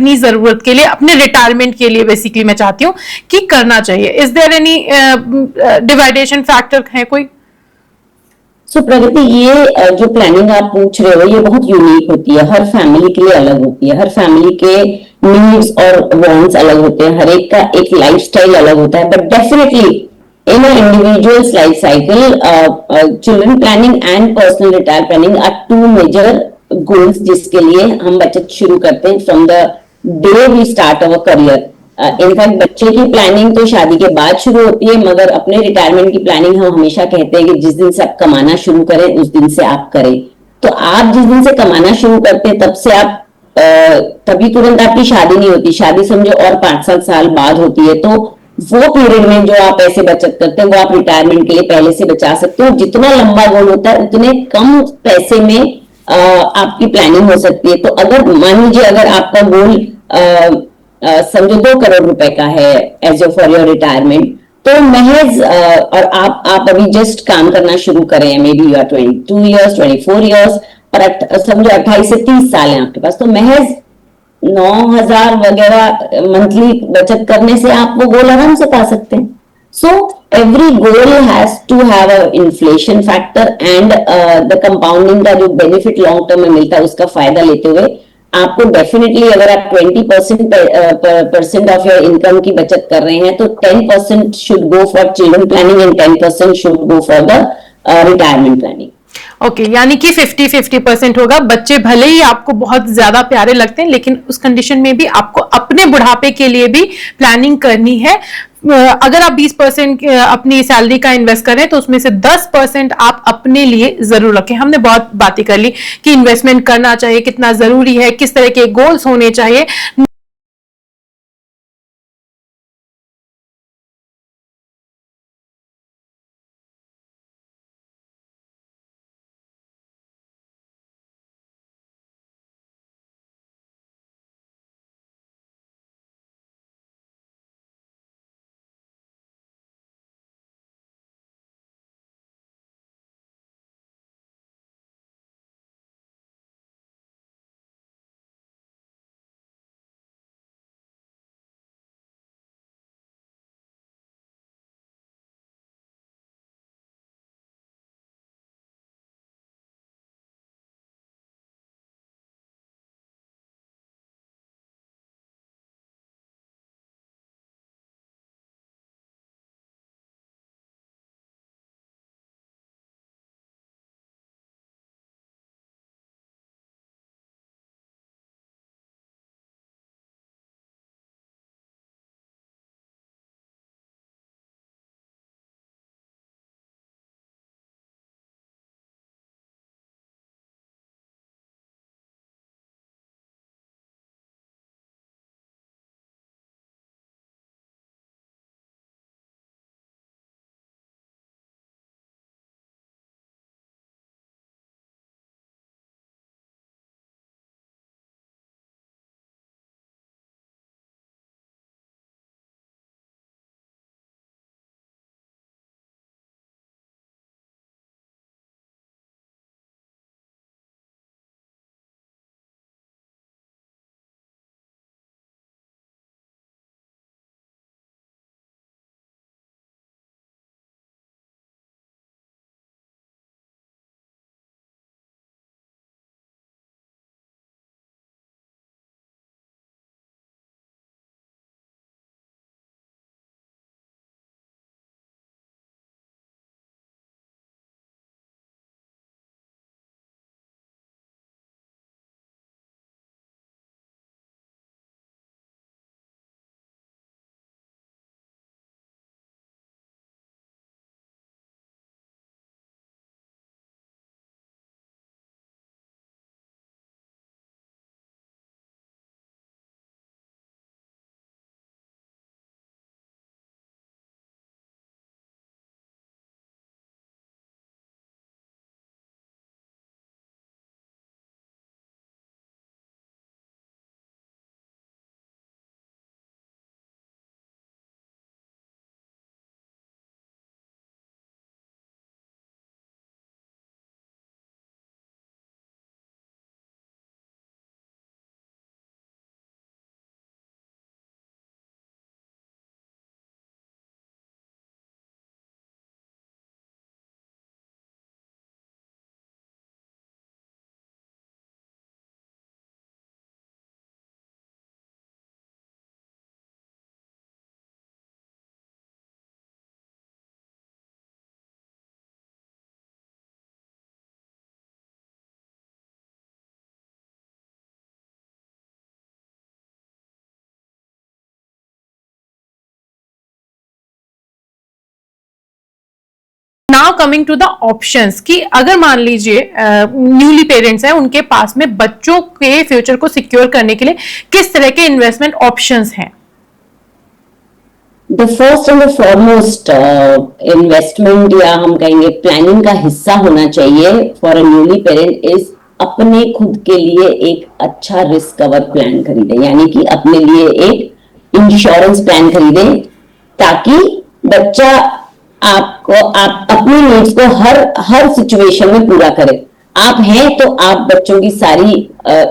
अपनी जरूरत के लिए, अपने रिटायरमेंट के लिए बेसिकली मैं चाहती हूँ कि करना चाहिए? Is there any deviation factor है कोई? प्रगति, ये जो प्लानिंग आप पूछ रहे हो ये बहुत यूनिक होती है, हर फैमिली के लिए अलग होती है, हर फैमिली के नीड्स और वांट्स अलग होते हैं, हर एक का एक लाइफस्टाइल अलग होता है, but definitely in an individual's life cycle, children planning and personal retire planning are two major goals जिसके लिए हम बचत शुरू करते हैं from the day we start our career. In fact बच्चे की प्लानिंग तो शादी के बाद शुरू होती है, मगर अपने रिटायरमेंट की प्लानिंग हम हमेशा कहते हैं कि जिस दिन से आप कमाना शुरू करें उस दिन से आप करें। तो आप जिस दिन से कमाना शुरू करते हैं तब से आप तभी तुरंत आपकी शादी नहीं होती, शादी समझो और 5-7 साल बाद होती है, तो वो पीरियड में जो आप पैसे बचत करते हैं वो आप रिटायरमेंट के लिए पहले से बचा सकते हो। जितना लंबा गोल होता है उतने कम पैसे में आपकी प्लानिंग हो सकती है। तो अगर मान लीजिए अगर आपका गोल समझो 2 करोड़ रुपए का है एज फॉर योर रिटायरमेंट, तो महज और आप अभी जस्ट काम करना शुरू करें, maybe you are 22 years 24 years, और समझो 28 से 30 साल है आपके पास, तो महज 9,000 वगैरह मंथली बचत करने से आप वो गोल आराम से पा सकते हैं। So every goal has to have a inflation factor and the compounding का जो बेनिफिट लॉन्ग टर्म में मिलता है उसका फायदा लेते हुए आपको डेफिनेटली, अगर आप 20% ऑफ योर इनकम की बचत कर रहे हैं तो 10% should go for children planning and 10% should go for the retirement planning. Okay, यानी कि 50-50% होगा। बच्चे भले ही आपको बहुत ज्यादा प्यारे लगते हैं, लेकिन उस कंडीशन में भी आपको अपने बुढ़ापे के लिए भी प्लानिंग करनी है। अगर आप 20% अपनी सैलरी का इन्वेस्ट करें तो उसमें से 10% आप अपने लिए जरूर रखें। हमने बहुत बातें कर ली कि इन्वेस्टमेंट करना चाहिए, कितना जरूरी है, किस तरह के गोल्स होने चाहिए। Now coming to the options कि अगर मान लीजिए न्यूली पेरेंट्स हैं, उनके पास में बच्चों के फ्यूचर को सिक्योर करने के लिए किस तरह के इन्वेस्टमेंट ऑप्शंस हैं? The first and the foremost investment या हम कहेंगे प्लानिंग का हिस्सा होना चाहिए for a newly parent is अपने खुद के लिए एक अच्छा रिस्क कवर प्लान खरीदे, यानी कि अपने लिए एक इंश्योरेंस प्लान खरीदे, ताकि बच्चा आप अपनी नीड्स को हर सिचुएशन में पूरा करे। आप हैं तो आप बच्चों की सारी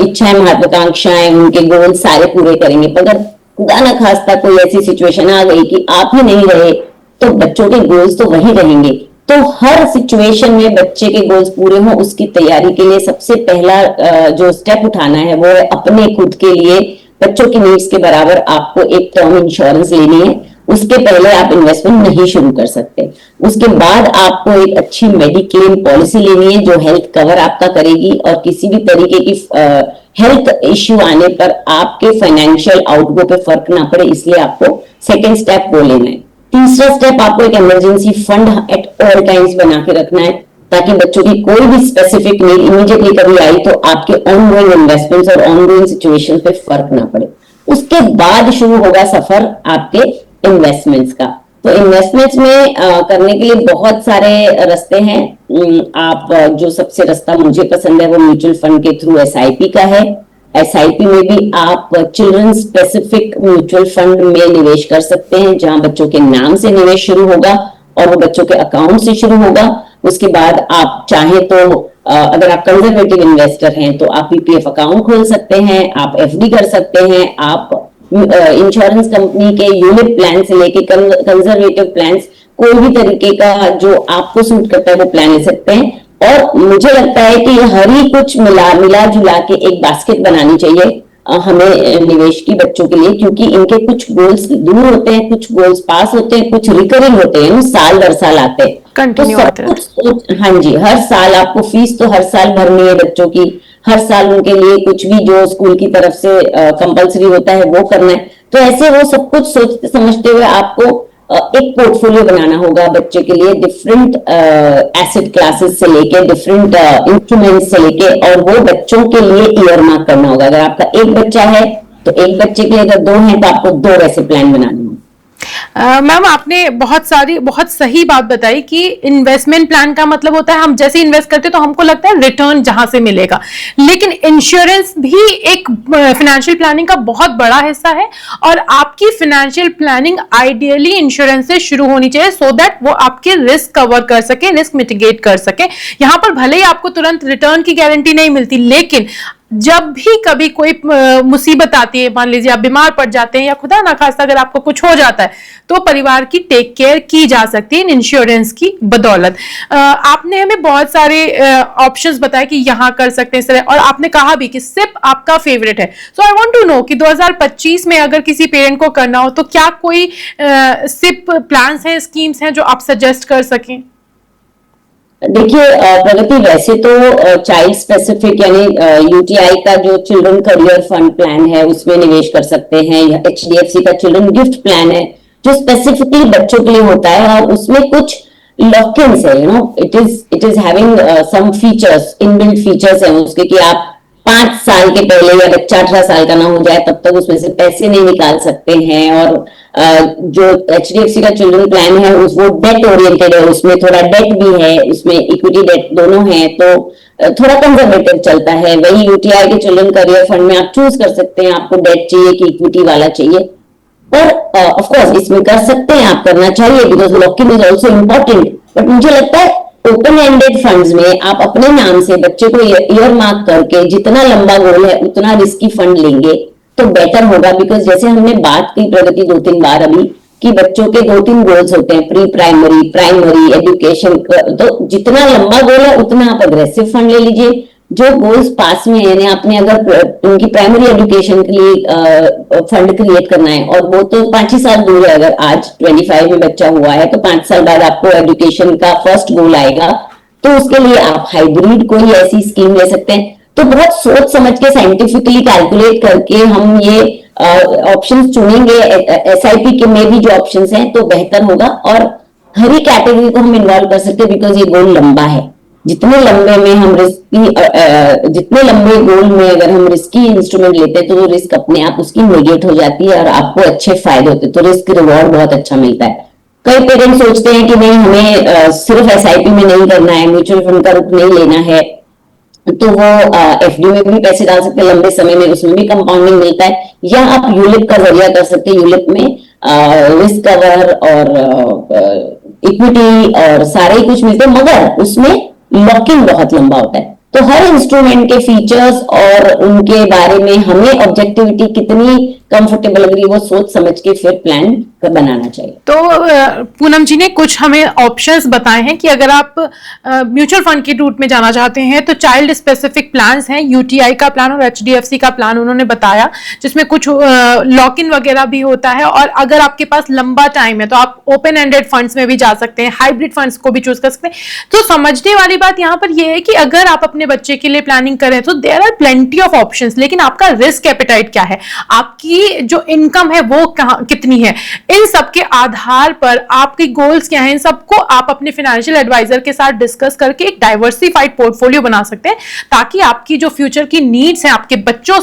इच्छाएं, महत्वाकांक्षाएं, उनके गोल सारे पूरे करेंगे। पर अगर खुदा न खास्ता कोई ऐसी सिचुएशन आ गई कि आप ही नहीं रहे, तो बच्चों के गोल्स तो वही रहेंगे। तो हर सिचुएशन में बच्चे के गोल्स पूरे हों, उसकी तैयारी के लिए सबसे पहला जो स्टेप उठाना है वो है अपने खुद के लिए बच्चों की नीड्स के बराबर आपको एक टर्म इंश्योरेंस लेनी है। उसके पहले आप इन्वेस्टमेंट नहीं शुरू कर सकते। उसके बाद आपको एक अच्छी मेडिक्लेम पॉलिसी लेनी है जो हेल्थ कवर आपका करेगी, और किसी भी तरीके की हेल्थ इश्यू आने पर आपके फाइनेंशियल आउटगो पे फर्क ना पड़े, इसलिए आपको सेकेंड स्टेप वो लेना है। तीसरा स्टेप, आपको एक emergency fund at all times बना के रखना है, ताकि बच्चों की कोई भी स्पेसिफिक नीड इमीडिएटली कभी आई तो आपके ऑनगोइंग इन्वेस्टमेंट्स और ऑनगोइंग सिचुएशन पे फर्क ना पड़े। उसके बाद शुरू होगा सफर आपके इन्वेस्टमेंट्स का। तो इन्वेस्टमेंट्स में करने के लिए बहुत सारे रास्ते हैं। आप जो सबसे रास्ता मुझे पसंद है वो म्यूचुअल फंड के थ्रू एसआईपी का है। एसआईपी में भी आप चिल्ड्रन स्पेसिफिक म्यूचुअल फंड में निवेश कर सकते हैं, जहां बच्चों के नाम से निवेश शुरू होगा और वो बच्चों के अकाउंट से शुरू होगा। उसके बाद आप चाहें तो अगर आप कंजर्वेटिव इन्वेस्टर हैं तो आप पीपीएफ अकाउंट खोल सकते हैं, आप एफडी कर सकते हैं, आप इंश्योरेंस कंपनी के यूनिट प्लान से लेके कंजर्वेटिव प्लान्स, कोई भी तरीके का जो आपको सूट करता है वो प्लान ले सकते हैं। और मुझे लगता है कि हर ही कुछ मिला जुला के एक बास्केट बनानी चाहिए हमें निवेश की बच्चों के लिए, क्योंकि इनके कुछ गोल्स दूर होते हैं, कुछ गोल्स पास होते हैं, कुछ रिकरिंग होते हैं, साल दर साल आते हैं। तो सब कुछ, हाँ जी, हर साल आपको फीस तो हर साल भरनी है बच्चों की, हर साल उनके लिए कुछ भी जो स्कूल की तरफ से कंपलसरी होता है वो करना है। तो ऐसे वो सब कुछ सोचते समझते हुए आपको एक पोर्टफोलियो बनाना होगा बच्चे के लिए, डिफरेंट एसेट क्लासेस से लेके, डिफरेंट इंस्ट्रूमेंट्स से लेके, और वो बच्चों के लिए ईयर मार्क करना होगा। अगर आपका एक बच्चा है तो एक बच्चे के लिए, अगर दो हैं तो आपको दो वैसे प्लान बनाने होंगे। मैम, आपने बहुत सही बात बताई कि इन्वेस्टमेंट प्लान का मतलब होता है हम जैसे इन्वेस्ट करते हैं तो हमको लगता है रिटर्न जहां से मिलेगा, लेकिन इंश्योरेंस भी एक फाइनेंशियल प्लानिंग का बहुत बड़ा हिस्सा है। और आपकी फाइनेंशियल प्लानिंग आइडियली इंश्योरेंस से शुरू होनी चाहिए, सो दैट वो आपके रिस्क कवर कर सके, रिस्क मिटिगेट कर सके। यहां पर भले ही आपको तुरंत रिटर्न की गारंटी नहीं मिलती, लेकिन जब भी कभी कोई मुसीबत आती है, मान लीजिए आप बीमार पड़ जाते हैं या खुदा ना खास्ता अगर आपको कुछ हो जाता है, तो परिवार की टेक केयर की जा सकती है इंश्योरेंस की बदौलत। आपने हमें बहुत सारे ऑप्शंस बताए कि यहां कर सकते हैं इस तरह, और आपने कहा भी कि सिप आपका फेवरेट है। सो आई वांट टू नो कि 2025 में अगर किसी पेरेंट को करना हो तो क्या कोई सिप प्लान्स हैं, स्कीम्स हैं जो आप सजेस्ट कर सकें? देखिए प्रगति, वैसे तो चाइल्ड स्पेसिफिक यानी यूटीआई का जो चिल्ड्रन करियर फंड प्लान है उसमें निवेश कर सकते हैं, या एचडीएफसी का चिल्ड्रन गिफ्ट प्लान है जो स्पेसिफिकली बच्चों के लिए होता है, और उसमें कुछ लॉक-इन्स है, it is having some features, inbuilt features है उसके, कि आप 5 साल के पहले या बच्चा 18 साल का ना हो जाए तब तक उसमें से पैसे नहीं निकाल सकते हैं। और जो एचडीएफसी का चिल्ड्रन प्लान है वो डेट ओरिएंटेड है, उसमें थोड़ा डेट भी है, उसमें इक्विटी डेट दोनों है, तो थोड़ा कंजर्वेटिव चलता है। वही यूटीआई के चिल्ड्रन करियर फंड में आप चूज कर सकते हैं आपको डेट चाहिए कि इक्विटी वाला चाहिए। और ऑफ कोर्स इसमें कर सकते हैं, आप करना चाहिए, because lock-in is also important. But मुझे लगता है ओपन एंडेड फंड्स में आप अपने नाम से बच्चे को ईयर मार्क करके जितना लंबा गोल है उतना रिस्की फंड लेंगे तो बेटर होगा। बिकॉज जैसे हमने बात की प्रगति 2-3 बार अभी, कि बच्चों के 2-3 गोल्स होते हैं, प्री प्राइमरी, प्राइमरी, एजुकेशन, तो जितना लंबा गोल है उतना आप अग्रेसिव फंड ले लीजिए। जो गोल्स पास में है, यानी आपने अगर उनकी प्राइमरी एजुकेशन के लिए फंड क्रिएट करना है, और वो तो 5 ही साल दूर है, अगर आज 25 में बच्चा हुआ है तो 5 साल बाद आपको एजुकेशन का फर्स्ट गोल आएगा, तो उसके लिए आप हाइब्रिड कोई ऐसी स्कीम ले सकते हैं। तो बहुत सोच समझ के साइंटिफिकली कैलकुलेट करके हम ये ऑप्शंस चुनेंगे, एसआईपी के में भी जो ऑप्शंस हैं तो बेहतर होगा। और हर ही कैटेगरी को हम इन्वॉल्व कर सकते हैं, बिकॉज ये गोल लंबा है। जितने लंबे में हम जितने लंबे गोल में अगर हम रिस्की इंस्ट्रूमेंट लेते हैं तो वो रिस्क अपने आप उसकी नेगेट हो जाती है और आपको अच्छे फायदे होते हैं, तो रिस्क रिवॉर्ड बहुत अच्छा मिलता है। कई पेरेंट्स सोचते हैं कि नहीं, हमें सिर्फ एसआईपी में नहीं करना है, म्यूचुअल फंड का रुख नहीं लेना है, तो वो एफडी में भी पैसे डाल सकते हैं लंबे समय में, उसमें भी कंपाउंडिंग मिलता है, या आप यूलिप का जरिया कर सकते हैं। यूलिप में रिस्क कवर और इक्विटी और सारे ही कुछ मिलते हैं, मगर उसमें लॉकिंग बहुत लंबा होता है। तो हर इंस्ट्रूमेंट के फीचर्स और उनके बारे में हमें ऑब्जेक्टिविटी कितनी कंफर्टेबल लग रही है वो सोच समझ के फिर प्लान बनाना चाहिए। तो पूनम जी ने कुछ हमें ऑप्शंस बताए हैं कि अगर आप म्यूचुअल फंड के रूट में जाना चाहते हैं तो चाइल्ड स्पेसिफिक प्लान्स हैं, यूटीआई का प्लान और एचडीएफसी का प्लान उन्होंने बताया, जिसमें कुछ लॉक इन वगैरह भी होता है। और अगर आपके पास लंबा टाइम है तो आप ओपन एंडेड फंड्स में भी जा सकते हैं, हाइब्रिड फंड्स को भी चूज कर सकते हैं। तो समझने वाली बात यहाँ पर यह है कि अगर आप अपने बच्चे के लिए प्लानिंग करें तो there are plenty of options, लेकिन आपका रिस्क एपेटाइट क्या है, आपकी जो इनकम है वो कितनी है, इन सब के आधार पर आपके गोल्स क्या हैं, इन सबको आप अपने फाइनेंशियल एडवाइजर के साथ डिस्कस करके एक डाइवर्सिफाइड पोर्टफोलियो बना सकते हैं, ताकि आपकी जो फ्यूचर की नीड्स हैं आपके बच्चों